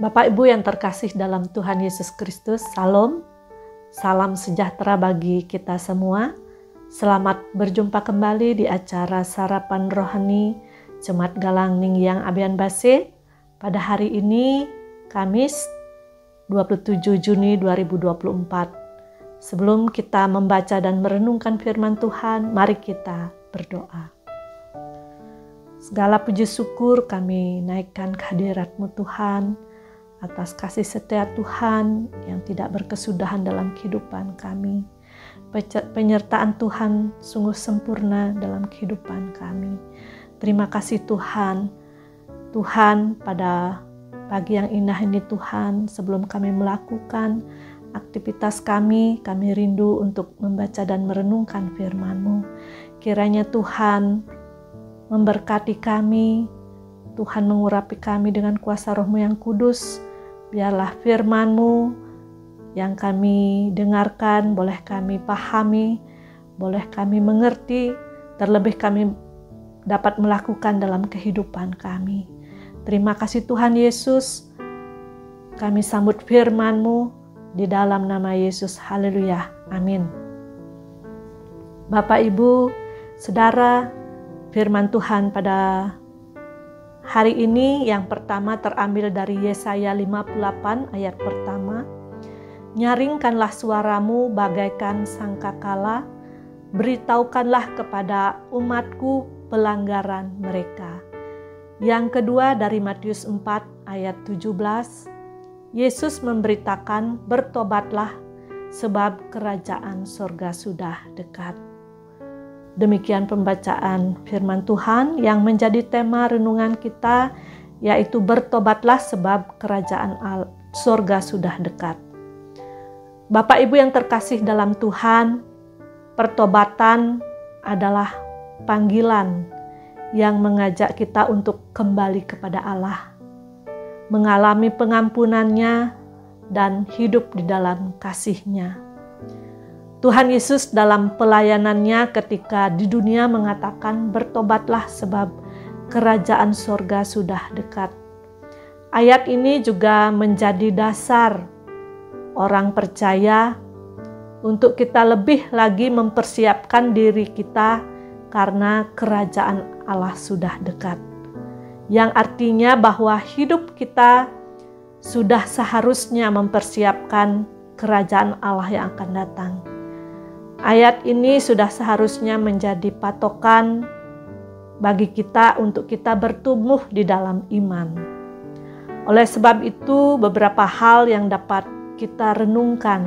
Bapak Ibu yang terkasih dalam Tuhan Yesus Kristus, Salam, salam sejahtera bagi kita semua. Selamat berjumpa kembali di acara Sarapan Rohani Jemaat Galang Ningyang Abian Base pada hari ini, Kamis 27 Juni 2024. Sebelum kita membaca dan merenungkan firman Tuhan, mari kita berdoa. Segala puji syukur kami naikkan kehadirat-Mu Tuhan, atas kasih setia Tuhan yang tidak berkesudahan dalam kehidupan kami. Penyertaan Tuhan sungguh sempurna dalam kehidupan kami. Terima kasih Tuhan. Tuhan, pada pagi yang indah ini Tuhan, sebelum kami melakukan aktivitas kami rindu untuk membaca dan merenungkan firman-Mu. Kiranya Tuhan memberkati kami, Tuhan mengurapi kami dengan kuasa Roh-Mu yang kudus. Biarlah firman-Mu yang kami dengarkan, boleh kami pahami, boleh kami mengerti, terlebih kami dapat melakukan dalam kehidupan kami. Terima kasih Tuhan Yesus, kami sambut firman-Mu di dalam nama Yesus. Haleluya, amin. Bapak, Ibu, Saudara, firman Tuhan pada hari ini yang pertama terambil dari Yesaya 58 ayat pertama. Nyaringkanlah suaramu bagaikan sangkakala, beritahukanlah kepada umatku pelanggaran mereka. Yang kedua dari Matius 4 ayat 17, Yesus memberitakan bertobatlah sebab kerajaan sorga sudah dekat. Demikian pembacaan firman Tuhan yang menjadi tema renungan kita, yaitu bertobatlah sebab kerajaan sorga sudah dekat. Bapak Ibu yang terkasih dalam Tuhan, pertobatan adalah panggilan yang mengajak kita untuk kembali kepada Allah, mengalami pengampunannya dan hidup di dalam kasih-Nya. Tuhan Yesus dalam pelayanannya ketika di dunia mengatakan bertobatlah sebab kerajaan sorga sudah dekat. Ayat ini juga menjadi dasar orang percaya untuk kita lebih lagi mempersiapkan diri kita karena kerajaan Allah sudah dekat. Yang artinya bahwa hidup kita sudah seharusnya mempersiapkan kerajaan Allah yang akan datang. Ayat ini sudah seharusnya menjadi patokan bagi kita untuk kita bertumbuh di dalam iman. Oleh sebab itu, beberapa hal yang dapat kita renungkan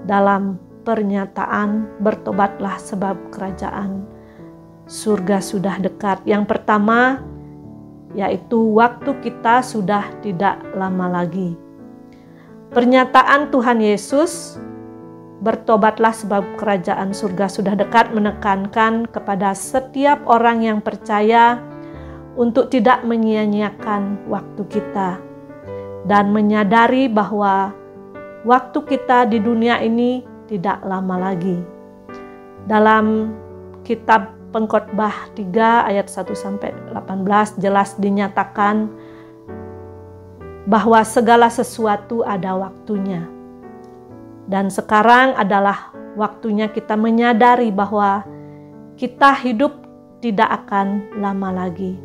dalam pernyataan bertobatlah sebab kerajaan surga sudah dekat. Yang pertama, yaitu waktu kita sudah tidak lama lagi. Pernyataan Tuhan Yesus bertobatlah sebab kerajaan surga sudah dekat menekankan kepada setiap orang yang percaya untuk tidak menyia-nyiakan waktu kita dan menyadari bahwa waktu kita di dunia ini tidak lama lagi. Dalam kitab Pengkhotbah 3 ayat 1-18 jelas dinyatakan bahwa segala sesuatu ada waktunya. Dan sekarang adalah waktunya kita menyadari bahwa kita hidup tidak akan lama lagi.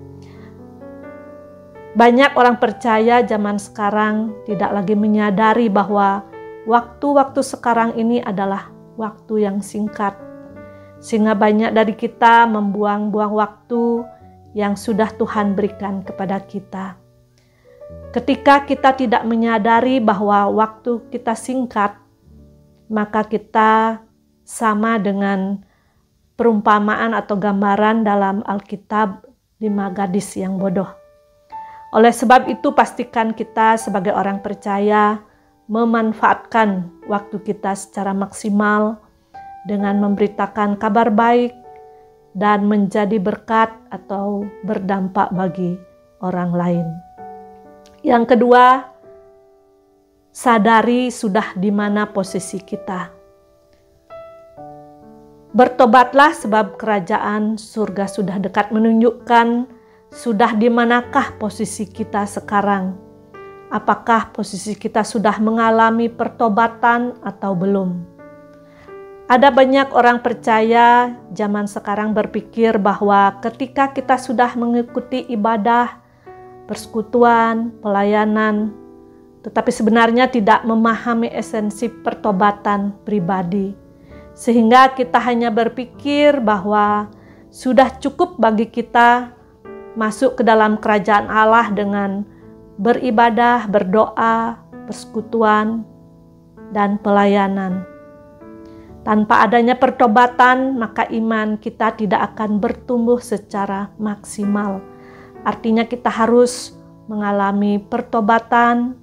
Banyak orang percaya zaman sekarang tidak lagi menyadari bahwa waktu-waktu sekarang ini adalah waktu yang singkat. Sehingga banyak dari kita membuang-buang waktu yang sudah Tuhan berikan kepada kita. Ketika kita tidak menyadari bahwa waktu kita singkat, maka kita sama dengan perumpamaan atau gambaran dalam Alkitab 5 gadis yang bodoh. Oleh sebab itu pastikan kita sebagai orang percaya memanfaatkan waktu kita secara maksimal dengan memberitakan kabar baik dan menjadi berkat atau berdampak bagi orang lain. Yang kedua, sadari sudah di mana posisi kita. Bertobatlah sebab kerajaan surga sudah dekat menunjukkan sudah di manakah posisi kita sekarang Apakah posisi kita sudah mengalami pertobatan atau belum? Ada banyak orang percaya zaman sekarang berpikir bahwa ketika kita sudah mengikuti ibadah, persekutuan, pelayanan, tetapi sebenarnya tidak memahami esensi pertobatan pribadi. Sehingga kita hanya berpikir bahwa sudah cukup bagi kita masuk ke dalam kerajaan Allah dengan beribadah, berdoa, persekutuan, dan pelayanan. Tanpa adanya pertobatan, maka iman kita tidak akan bertumbuh secara maksimal. Artinya kita harus mengalami pertobatan.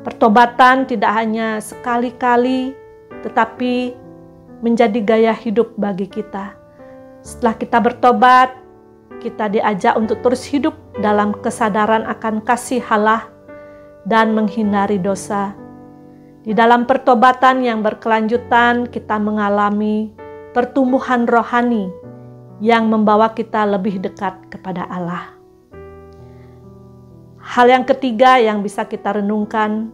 Pertobatan tidak hanya sekali-kali, tetapi menjadi gaya hidup bagi kita. Setelah kita bertobat, kita diajak untuk terus hidup dalam kesadaran akan kasih Allah dan menghindari dosa. Di dalam pertobatan yang berkelanjutan, kita mengalami pertumbuhan rohani yang membawa kita lebih dekat kepada Allah. Hal yang ketiga yang bisa kita renungkan,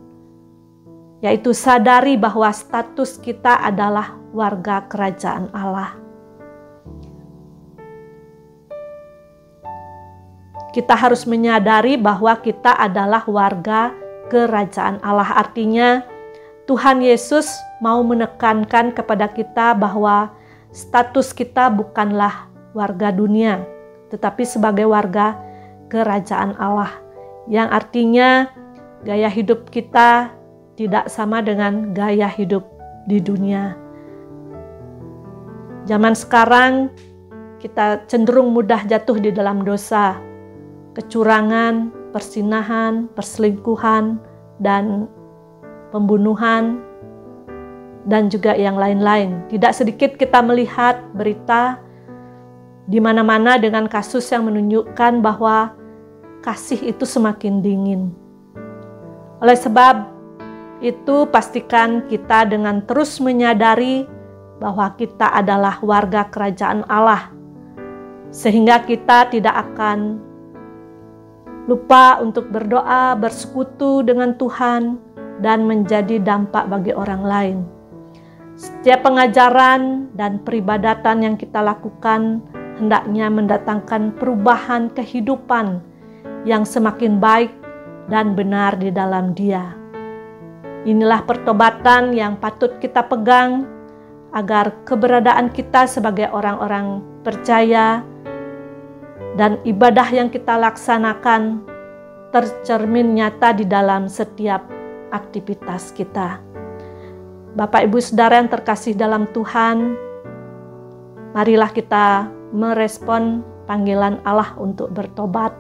yaitu sadari bahwa status kita adalah warga kerajaan Allah. Kita harus menyadari bahwa kita adalah warga kerajaan Allah. Artinya Tuhan Yesus mau menekankan kepada kita bahwa status kita bukanlah warga dunia, tetapi sebagai warga kerajaan Allah. Yang artinya gaya hidup kita tidak sama dengan gaya hidup di dunia. Zaman sekarang kita cenderung mudah jatuh di dalam dosa. Kecurangan, persinahan, perselingkuhan, dan pembunuhan, dan juga yang lain-lain. Tidak sedikit kita melihat berita di mana-mana dengan kasus yang menunjukkan bahwa kasih itu semakin dingin. Oleh sebab itu, pastikan kita dengan terus menyadari bahwa kita adalah warga kerajaan Allah, sehingga kita tidak akan lupa untuk berdoa, bersekutu dengan Tuhan, dan menjadi dampak bagi orang lain. Setiap pengajaran dan peribadatan yang kita lakukan hendaknya mendatangkan perubahan kehidupan yang semakin baik dan benar di dalam Dia. Inilah pertobatan yang patut kita pegang agar keberadaan kita sebagai orang-orang percaya dan ibadah yang kita laksanakan tercermin nyata di dalam setiap aktivitas kita. Bapak, Ibu, Saudara yang terkasih dalam Tuhan, marilah kita merespon panggilan Allah untuk bertobat.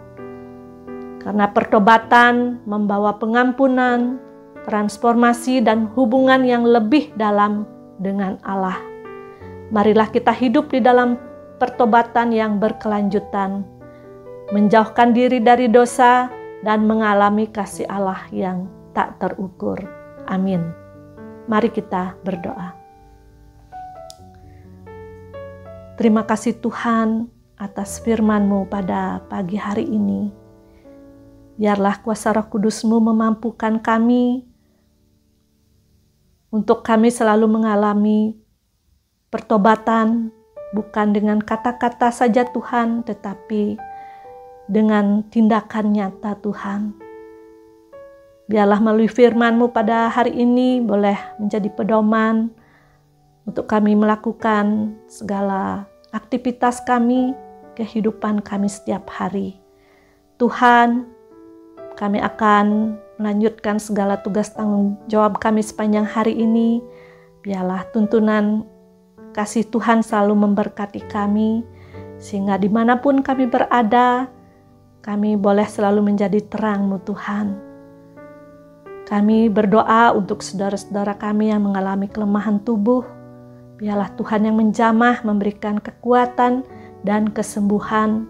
Karena pertobatan membawa pengampunan, transformasi, dan hubungan yang lebih dalam dengan Allah. Marilah kita hidup di dalam pertobatan yang berkelanjutan, menjauhkan diri dari dosa, dan mengalami kasih Allah yang tak terukur. Amin. Mari kita berdoa. Terima kasih Tuhan atas firman-Mu pada pagi hari ini. Biarlah kuasa Roh Kudus-Mu memampukan kami untuk kami selalu mengalami pertobatan, bukan dengan kata-kata saja Tuhan, tetapi dengan tindakan nyata Tuhan. Biarlah melalui firman-Mu pada hari ini boleh menjadi pedoman untuk kami melakukan segala aktivitas kami, kehidupan kami setiap hari. Tuhan, kami akan melanjutkan segala tugas tanggung jawab kami sepanjang hari ini. Biarlah tuntunan kasih Tuhan selalu memberkati kami, sehingga dimanapun kami berada, kami boleh selalu menjadi terang-Mu Tuhan. Kami berdoa untuk saudara-saudara kami yang mengalami kelemahan tubuh. Biarlah Tuhan yang menjamah memberikan kekuatan dan kesembuhan,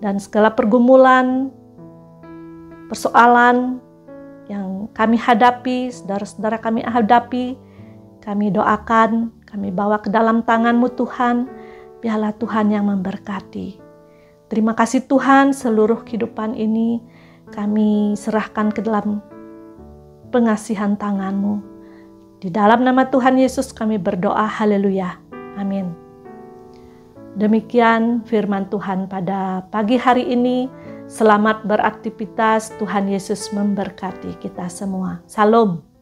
dan segala pergumulan, persoalan yang kami hadapi, saudara-saudara kami hadapi, kami doakan, kami bawa ke dalam tangan-Mu Tuhan. Biarlah Tuhan yang memberkati. Terima kasih Tuhan, seluruh kehidupan ini kami serahkan ke dalam pengasihan tangan-Mu. Di dalam nama Tuhan Yesus kami berdoa, haleluya, amin. Demikian firman Tuhan pada pagi hari ini. Selamat beraktivitas, Tuhan Yesus memberkati kita semua. Salam.